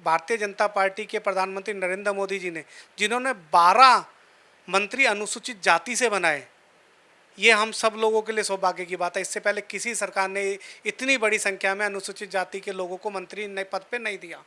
Bharatiya Janata party के प्रधानमंत्री नरेंद्र मोदी जी ने जिन्होंने 12 मंत्री अनुसूचित जाति से बनाए, ये हम सब लोगों के लिए सौभाग्य की बात है। इससे पहले किसी सरकार ने इतनी बड़ी संख्या में अनुसूचित जाति के लोगों को मंत्री नए पद पे नहीं दिया।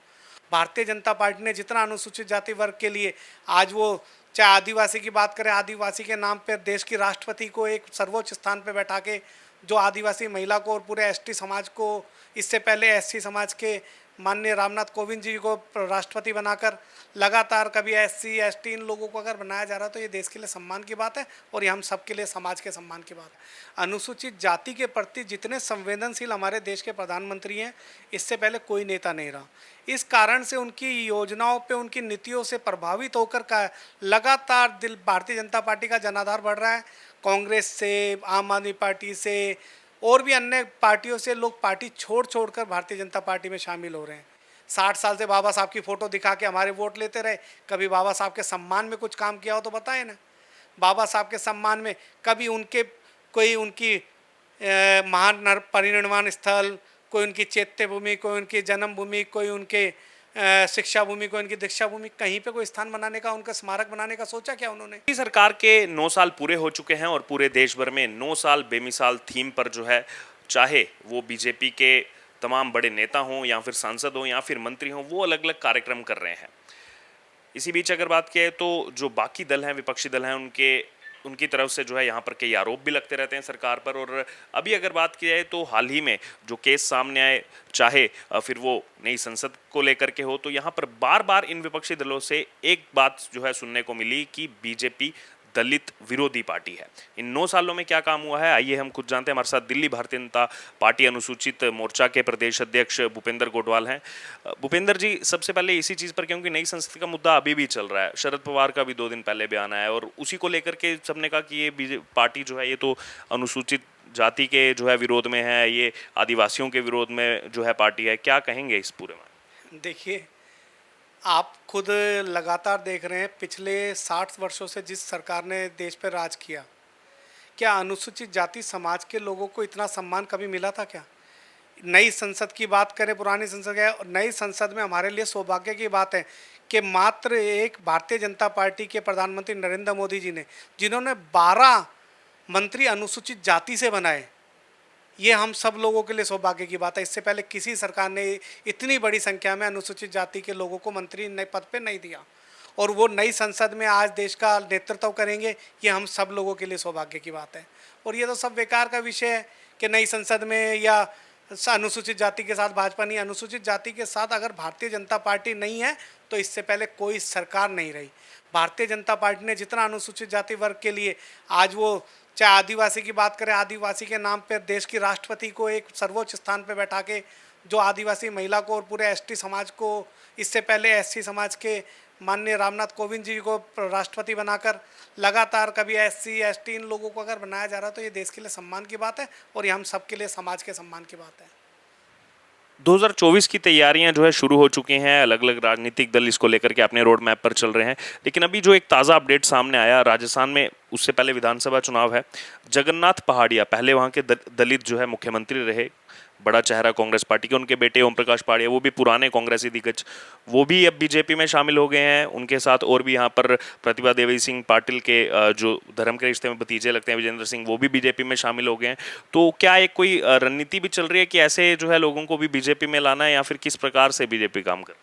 भारतीय जनता पार्टी ने जितना अनुसूचित जाति वर्ग के लिए आज वो चाहे आदिवासी की बात करें, आदिवासी के नाम पर देश की राष्ट्रपति को एक सर्वोच्च स्थान पर बैठा के जो आदिवासी महिला को और पूरे एसटी समाज को, इससे पहले एससी समाज के माननीय रामनाथ कोविंद जी को राष्ट्रपति बनाकर लगातार कभी एससी एसटी इन लोगों को अगर बनाया जा रहा है तो ये देश के लिए सम्मान की बात है और ये हम सब के लिए समाज के सम्मान की बात है। अनुसूचित जाति के प्रति जितने संवेदनशील हमारे देश के प्रधानमंत्री हैं, इससे पहले कोई नेता नहीं रहा। इस कारण से उनकी योजनाओं पे, उनकी नीतियों से प्रभावित होकर का लगातार भारतीय जनता पार्टी का जनाधार बढ़ रहा है। कांग्रेस से, आम आदमी पार्टी से और भी अन्य पार्टियों से लोग पार्टी छोड़ कर भारतीय जनता पार्टी में शामिल हो रहे हैं। 60 साल से बाबा साहब की फ़ोटो दिखा के हमारे वोट लेते रहे। कभी बाबा साहब के सम्मान में कुछ काम किया हो तो बताएं ना। बाबा साहब के सम्मान में कभी उनके कोई उनकी महान परिनिर्वाण स्थल, कोई उनकी चैत्य भूमि, कोई उनकी जन्मभूमि, कोई उनके शिक्षा भूमि, कोई उनकी दीक्षा भूमि, कहीं पे कोई स्थान बनाने का, उनका स्मारक बनाने का सोचा क्या उन्होंने? सरकार के 9 साल पूरे हो चुके हैं और पूरे देश भर में 9 साल बेमिसाल थीम पर जो है, चाहे वो बीजेपी के तमाम बड़े नेता हों या फिर सांसद हों या फिर मंत्री हों, वो अलग अलग कार्यक्रम कर रहे हैं। इसी बीच अगर बात किया तो जो बाकी दल हैं, विपक्षी दल हैं, उनकी तरफ से जो है यहाँ पर कई आरोप भी लगते रहते हैं सरकार पर। और अभी अगर बात की जाए तो हाल ही में जो केस सामने आए, चाहे फिर वो नई संसद को लेकर के हो, तो यहाँ पर बार बार इन विपक्षी दलों से एक बात जो है सुनने को मिली कि बीजेपी दलित विरोधी पार्टी है। इन 9 सालों में क्या काम हुआ है, आइए हम खुद जानते हैं। हमारे साथ दिल्ली भारतीय जनता पार्टी अनुसूचित मोर्चा के प्रदेश अध्यक्ष भूपेंद्र गोडवाल हैं। भूपेंद्र जी, सबसे पहले इसी चीज़ पर, क्योंकि नई संसद का मुद्दा अभी भी चल रहा है, शरद पवार का भी 2 दिन पहले बयान आया और उसी को लेकर के सबने कहा कि ये पार्टी जो है ये तो अनुसूचित जाति के जो है विरोध में है, ये आदिवासियों के विरोध में जो है पार्टी है। क्या कहेंगे इस पूरे में? देखिए, आप खुद लगातार देख रहे हैं पिछले 60 वर्षों से जिस सरकार ने देश पर राज किया, क्या अनुसूचित जाति समाज के लोगों को इतना सम्मान कभी मिला था क्या? नई संसद की बात करें, पुरानी संसद है, नई संसद में हमारे लिए सौभाग्य की बात है कि मात्र एक भारतीय जनता पार्टी के प्रधानमंत्री नरेंद्र मोदी जी ने जिन्होंने 12 मंत्री अनुसूचित जाति से बनाए, ये हम सब लोगों के लिए सौभाग्य की बात है। इससे पहले किसी सरकार ने इतनी बड़ी संख्या में अनुसूचित जाति के लोगों को मंत्री नए पद पे नहीं दिया और वो नई संसद में आज देश का नेतृत्व करेंगे, ये हम सब लोगों के लिए सौभाग्य की बात है। और ये तो सब बेकार का विषय है कि नई संसद में या अनुसूचित जाति के साथ भाजपा नहीं, अनुसूचित जाति के साथ अगर भारतीय जनता पार्टी नहीं है तो इससे पहले कोई सरकार नहीं रही। भारतीय जनता पार्टी ने जितना अनुसूचित जाति वर्ग के लिए आज वो चाहे आदिवासी की बात करें, आदिवासी के नाम पर देश की राष्ट्रपति को एक सर्वोच्च स्थान पर बैठा के जो आदिवासी महिला को और पूरे एसटी समाज को, इससे पहले एससी समाज के माननीय रामनाथ कोविंद जी को राष्ट्रपति बनाकर लगातार कभी एससी एसटी इन लोगों को अगर बनाया जा रहा है तो ये देश के लिए सम्मान की बात है और ये हम सब के लिए समाज के सम्मान की बात है। 2024 की तैयारियां जो है शुरू हो चुकी हैं, अलग अलग राजनीतिक दल इसको लेकर के अपने रोड मैप पर चल रहे हैं। लेकिन अभी जो एक ताज़ा अपडेट सामने आया, राजस्थान में उससे पहले विधानसभा चुनाव है, जगन्नाथ पहाड़िया पहले वहां के दलित जो है मुख्यमंत्री रहे, बड़ा चेहरा कांग्रेस पार्टी के, उनके बेटे ओम प्रकाश पहाड़िया, वो भी पुराने कांग्रेसी दिग्गज, वो भी अब बीजेपी में शामिल हो गए हैं। उनके साथ और भी यहाँ पर प्रतिभा देवी सिंह पाटिल के जो धर्म के रिश्ते में भतीजे लगते हैं, विजेंद्र सिंह, वो भी बीजेपी में शामिल हो गए हैं। तो क्या एक कोई रणनीति भी चल रही है कि ऐसे जो है लोगों को भी बीजेपी में लाना है, या फिर किस प्रकार से बीजेपी काम कर?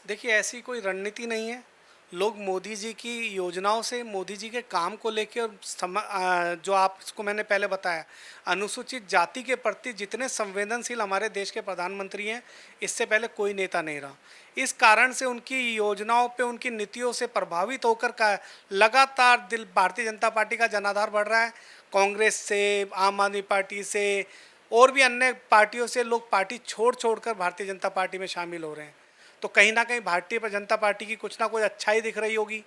देखिए, ऐसी कोई रणनीति नहीं है। लोग मोदी जी की योजनाओं से, मोदी जी के काम को लेकर और जो आपको मैंने पहले बताया, अनुसूचित जाति के प्रति जितने संवेदनशील हमारे देश के प्रधानमंत्री हैं, इससे पहले कोई नेता नहीं रहा। इस कारण से उनकी योजनाओं पे, उनकी नीतियों से प्रभावित होकर का लगातार भारतीय जनता पार्टी का जनाधार बढ़ रहा है। कांग्रेस से, आम आदमी पार्टी से और भी अन्य पार्टियों से लोग पार्टी छोड़ कर भारतीय जनता पार्टी में शामिल हो रहे हैं। तो कहीं ना कहीं भारतीय जनता पार्टी की कुछ ना कुछ अच्छाई दिख रही होगी,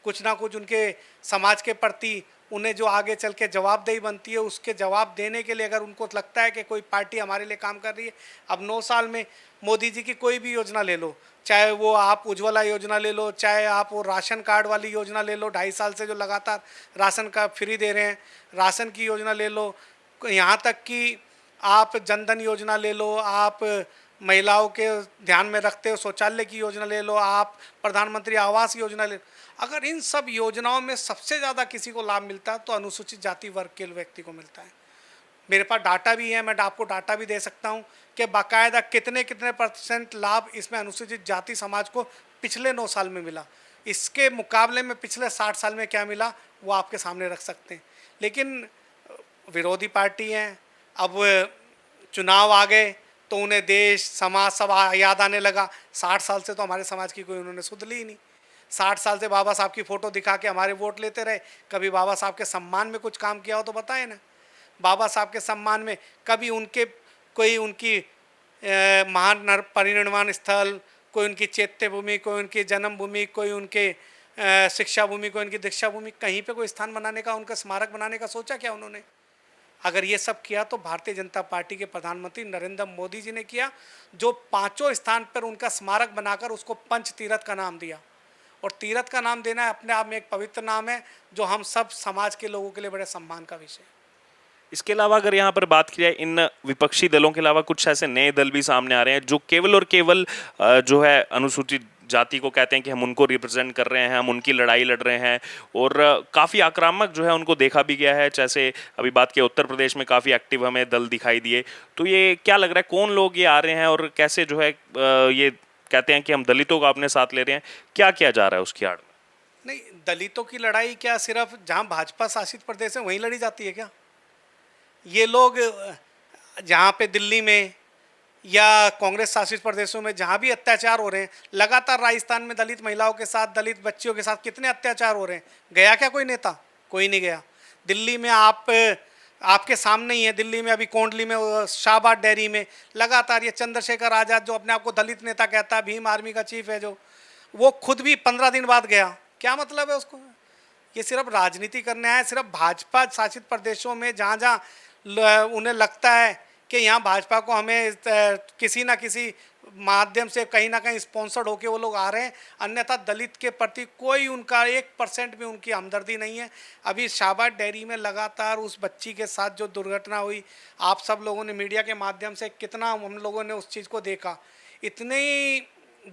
कुछ ना कुछ उनके समाज के प्रति उन्हें जो आगे चल के जवाबदेही बनती है, उसके जवाब देने के लिए अगर उनको लगता है कि कोई पार्टी हमारे लिए काम कर रही है। अब 9 साल में मोदी जी की कोई भी योजना ले लो, चाहे वो आप उज्ज्वला योजना ले लो, चाहे आप वो राशन कार्ड वाली योजना ले लो, 2.5 साल से जो लगातार राशन का फ्री दे रहे हैं, राशन की योजना ले लो, यहाँ तक कि आप जनधन योजना ले लो, आप महिलाओं के ध्यान में रखते हो शौचालय की योजना ले लो आप, प्रधानमंत्री आवास योजना ले लो। अगर इन सब योजनाओं में सबसे ज़्यादा किसी को लाभ मिलता है तो अनुसूचित जाति वर्ग के व्यक्ति को मिलता है। मेरे पास डाटा भी है, मैं आपको डाटा भी दे सकता हूँ कि बाकायदा कितने कितने परसेंट लाभ इसमें अनुसूचित जाति समाज को पिछले 9 साल में मिला, इसके मुकाबले में पिछले 60 साल में क्या मिला वो आपके सामने रख सकते हैं। लेकिन विरोधी पार्टी हैं, अब चुनाव आ गए तो उन्हें देश समाज सब याद आने लगा। 60 साल से तो हमारे समाज की कोई उन्होंने सुध ली ही नहीं। 60 साल से बाबा साहब की फ़ोटो दिखा के हमारे वोट लेते रहे। कभी बाबा साहब के सम्मान में कुछ काम किया हो तो बताएं ना। बाबा साहब के सम्मान में कभी उनके कोई उनकी महान परिनिर्वाण स्थल, कोई उनकी चैत्य भूमि, कोई उनकी जन्मभूमि, कोई उनके शिक्षा भूमि, कोई उनकी दीक्षा भूमि, कहीं पे कोई स्थान बनाने का, उनका स्मारक बनाने का सोचा क्या उन्होंने? अगर ये सब किया तो भारतीय जनता पार्टी के प्रधानमंत्री नरेंद्र मोदी जी ने किया, जो 5 स्थान पर उनका स्मारक बनाकर उसको पंच तीर्थ का नाम दिया। और तीर्थ का नाम देना अपने आप में एक पवित्र नाम है, जो हम सब समाज के लोगों के लिए बड़े सम्मान का विषय है। इसके अलावा अगर यहाँ पर बात की जाए, इन विपक्षी दलों के अलावा कुछ ऐसे नए दल भी सामने आ रहे हैं जो केवल और केवल जो है अनुसूचित जाति को कहते हैं कि हम उनको रिप्रेजेंट कर रहे हैं, हम उनकी लड़ाई लड़ रहे हैं, और काफ़ी आक्रामक जो है उनको देखा भी गया है। जैसे अभी बात की उत्तर प्रदेश में काफ़ी एक्टिव हमें दल दिखाई दिए। तो ये क्या लग रहा है, कौन लोग ये आ रहे हैं और कैसे जो है ये कहते हैं कि हम दलितों को अपने साथ ले रहे हैं, क्या किया जा रहा है उसकी आड़ में? नहीं, दलितों की लड़ाई क्या सिर्फ जहाँ भाजपा शासित प्रदेश है वहीं लड़ी जाती है क्या? ये लोग जहाँ पे दिल्ली में या कांग्रेस शासित प्रदेशों में जहाँ भी अत्याचार हो रहे हैं, लगातार राजस्थान में दलित महिलाओं के साथ, दलित बच्चियों के साथ कितने अत्याचार हो रहे हैं, गया क्या कोई नेता? कोई नहीं गया। दिल्ली में आपके सामने ही है, दिल्ली में अभी कोंडली में शाहबाद डेयरी में लगातार ये चंद्रशेखर आज़ाद, जो अपने आप को दलित नेता कहता है, भीम आर्मी का चीफ है, जो वो खुद भी 15 दिन बाद गया। क्या मतलब है उसको? ये सिर्फ राजनीति करने आए। सिर्फ भाजपा शासित प्रदेशों में जहाँ जहाँ उन्हें लगता है कि यहाँ भाजपा को हमें किसी ना किसी माध्यम से कहीं ना कहीं स्पॉन्सर्ड होके वो लोग आ रहे हैं, अन्यथा दलित के प्रति कोई उनका 1% भी उनकी हमदर्दी नहीं है। अभी शाहबाद डेयरी में लगातार उस बच्ची के साथ जो दुर्घटना हुई, आप सब लोगों ने मीडिया के माध्यम से कितना हम लोगों ने उस चीज़ को देखा, इतनी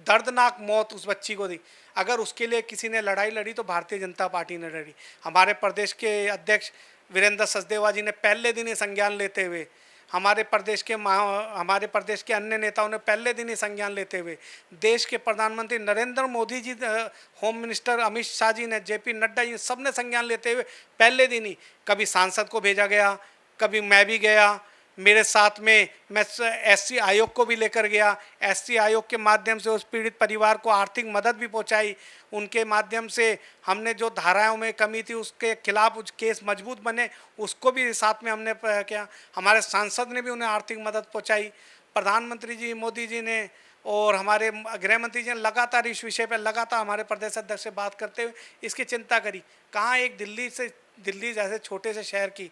दर्दनाक मौत उस बच्ची को दी। अगर उसके लिए किसी ने लड़ाई लड़ी तो भारतीय जनता पार्टी ने लड़ी। हमारे प्रदेश के अध्यक्ष वीरेंद्र सचदेवा जी ने पहले दिन ही संज्ञान लेते हुए, हमारे प्रदेश के अन्य नेताओं ने पहले दिन ही संज्ञान लेते हुए, देश के प्रधानमंत्री नरेंद्र मोदी जी, होम मिनिस्टर अमित शाह जी ने, जेपी नड्डा जी, सब ने संज्ञान लेते हुए पहले दिन ही, कभी सांसद को भेजा गया, कभी मैं भी गया, मेरे साथ में मैं एससी आयोग को भी लेकर गया। एससी आयोग के माध्यम से उस पीड़ित परिवार को आर्थिक मदद भी पहुंचाई। उनके माध्यम से हमने जो धाराओं में कमी थी उसके खिलाफ उस केस मजबूत बने, उसको भी साथ में हमने किया। हमारे सांसद ने भी उन्हें आर्थिक मदद पहुंचाई। प्रधानमंत्री जी मोदी जी ने और हमारे गृह मंत्री जी ने लगातार इस विषय पर लगातार हमारे प्रदेश अध्यक्ष से बात करते हुए इसकी चिंता करी। कहाँ एक दिल्ली जैसे छोटे से शहर की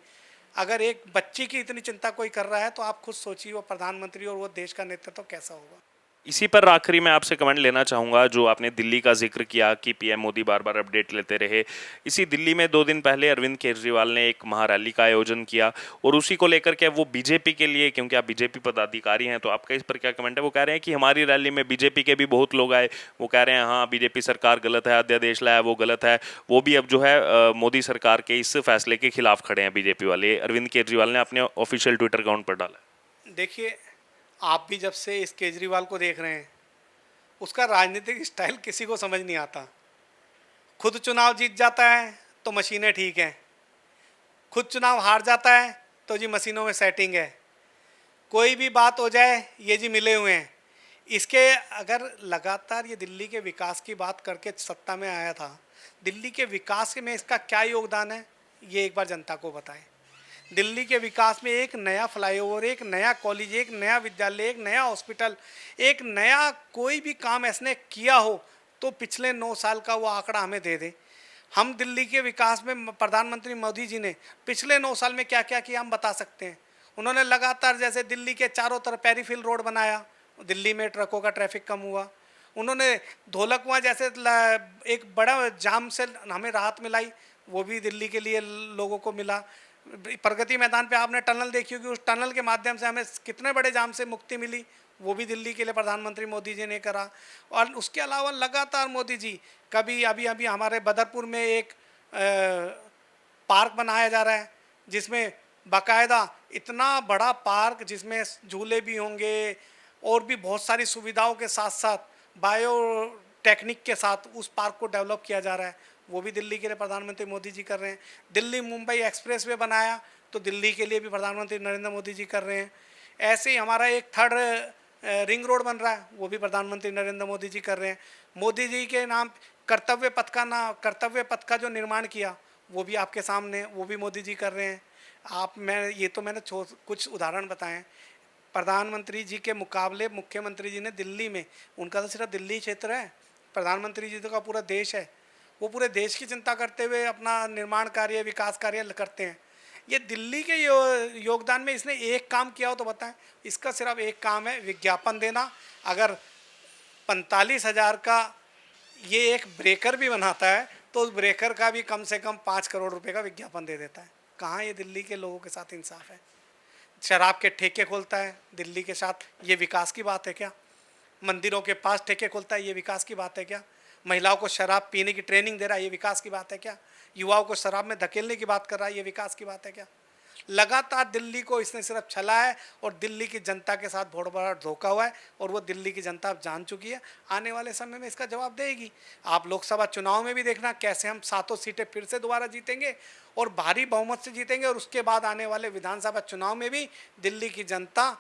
अगर एक बच्ची की इतनी चिंता कोई कर रहा है तो आप खुद सोचिए वो प्रधानमंत्री और वो देश का नेतृत्व कैसा होगा। इसी पर आखिरी में आपसे कमेंट लेना चाहूँगा, जो आपने दिल्ली का जिक्र किया कि पीएम मोदी बार बार अपडेट लेते रहे। इसी दिल्ली में 2 दिन पहले अरविंद केजरीवाल ने एक महारैली का आयोजन किया, और उसी को लेकर के वो बीजेपी के लिए, क्योंकि आप बीजेपी पदाधिकारी हैं, तो आपका इस पर क्या कमेंट है? वो कह रहे हैं कि हमारी रैली में बीजेपी के भी बहुत लोग आए। वो कह रहे हैं हाँ, बीजेपी सरकार गलत है, अध्यादेश लाया वो गलत है। वो भी अब जो है मोदी सरकार के इस फैसले के खिलाफ खड़े हैं बीजेपी वाले। अरविंद केजरीवाल ने अपने ऑफिशियल ट्विटर अकाउंट पर डाला। देखिए, आप भी जब से इस केजरीवाल को देख रहे हैं, उसका राजनीतिक स्टाइल किसी को समझ नहीं आता। खुद चुनाव जीत जाता है तो मशीनें ठीक हैं, खुद चुनाव हार जाता है तो जी मशीनों में सेटिंग है, कोई भी बात हो जाए ये जी मिले हुए हैं। इसके अगर लगातार ये दिल्ली के विकास की बात करके सत्ता में आया था, दिल्ली के विकास में इसका क्या योगदान है ये एक बार जनता को बताएं। दिल्ली के विकास में एक नया फ्लाईओवर, एक नया कॉलेज, एक नया विद्यालय, एक नया हॉस्पिटल, एक नया कोई भी काम ऐसने किया हो तो पिछले 9 साल का वो आंकड़ा हमें दे दें। हम दिल्ली के विकास में प्रधानमंत्री मोदी जी ने पिछले 9 साल में क्या क्या किया हम बता सकते हैं। उन्होंने लगातार जैसे दिल्ली के चारों तरफ पेरीफिल रोड बनाया, दिल्ली में ट्रकों का ट्रैफिक कम हुआ। उन्होंने ढोलक कुआं जैसे एक बड़ा जाम से हमें राहत मिलाई, वो भी दिल्ली के लिए लोगों को मिला। प्रगति मैदान पे आपने टनल देखी होगी, उस टनल के माध्यम से हमें कितने बड़े जाम से मुक्ति मिली, वो भी दिल्ली के लिए प्रधानमंत्री मोदी जी ने करा। और उसके अलावा लगातार मोदी जी, कभी अभी अभी हमारे बदरपुर में एक पार्क बनाया जा रहा है, जिसमें बाकायदा इतना बड़ा पार्क जिसमें झूले भी होंगे और भी बहुत सारी सुविधाओं के साथ साथ बायो टेक्निक के साथ उस पार्क को डेवलप किया जा रहा है। वो भी दिल्ली के लिए प्रधानमंत्री मोदी जी कर रहे हैं। दिल्ली मुंबई एक्सप्रेस वे बनाया तो दिल्ली के लिए भी प्रधानमंत्री नरेंद्र मोदी जी कर रहे हैं। ऐसे ही हमारा एक थर्ड रिंग रोड बन रहा है, वो भी प्रधानमंत्री नरेंद्र मोदी जी कर रहे हैं। मोदी जी के नाम कर्तव्य पथ का जो निर्माण किया वो भी आपके सामने, वो भी मोदी जी कर रहे हैं। मैंने कुछ उदाहरण बताएं। प्रधानमंत्री जी के मुकाबले मुख्यमंत्री जी ने दिल्ली में, उनका तो सिर्फ दिल्ली क्षेत्र है, प्रधानमंत्री जी तो का पूरा देश है, वो पूरे देश की चिंता करते हुए अपना निर्माण कार्य, विकास कार्य करते हैं। ये दिल्ली के योगदान में इसने एक काम किया हो तो बताएं। इसका सिर्फ एक काम है, विज्ञापन देना। अगर 45,000 का ये एक ब्रेकर भी बनाता है तो उस ब्रेकर का भी कम से कम 5 करोड़ रुपए का विज्ञापन दे देता है। कहाँ ये दिल्ली के लोगों के साथ इंसाफ है? शराब के ठेके खोलता है दिल्ली के साथ, ये विकास की बात है क्या? मंदिरों के पास ठेके खोलता है, ये विकास की बात है क्या? महिलाओं को शराब पीने की ट्रेनिंग दे रहा है, ये विकास की बात है क्या? युवाओं को शराब में धकेलने की बात कर रहा है, ये विकास की बात है क्या? लगातार दिल्ली को इसने सिर्फ छला है और दिल्ली की जनता के साथ बहुत बड़ा धोखा हुआ है और वो दिल्ली की जनता अब जान चुकी है। आने वाले समय में इसका जवाब देगी। आप लोकसभा चुनाव में भी देखना कैसे हम 7 सीटें फिर से दोबारा जीतेंगे और भारी बहुमत से जीतेंगे। और उसके बाद आने वाले विधानसभा चुनाव में भी दिल्ली की जनता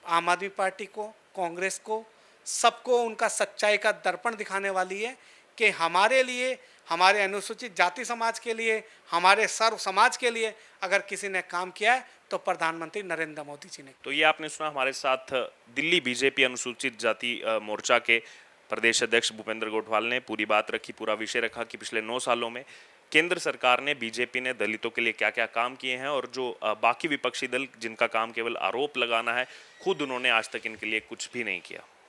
आम आदमी पार्टी को, कांग्रेस को, सबको उनका सच्चाई का दर्पण दिखाने वाली है कि हमारे लिए, हमारे अनुसूचित जाति समाज के लिए, हमारे सर्व समाज के लिए अगर किसी ने काम किया है तो प्रधानमंत्री नरेंद्र मोदी जी ने। तो ये आपने सुना हमारे साथ दिल्ली बीजेपी अनुसूचित जाति मोर्चा के प्रदेश अध्यक्ष भूपेंद्र गोठवाल ने पूरी बात रखी, पूरा विषय रखा कि पिछले 9 सालों में केंद्र सरकार ने, बीजेपी ने दलितों के लिए क्या क्या काम किए हैं और जो बाकी विपक्षी दल जिनका काम केवल आरोप लगाना है, खुद उन्होंने आज तक इनके लिए कुछ भी नहीं किया।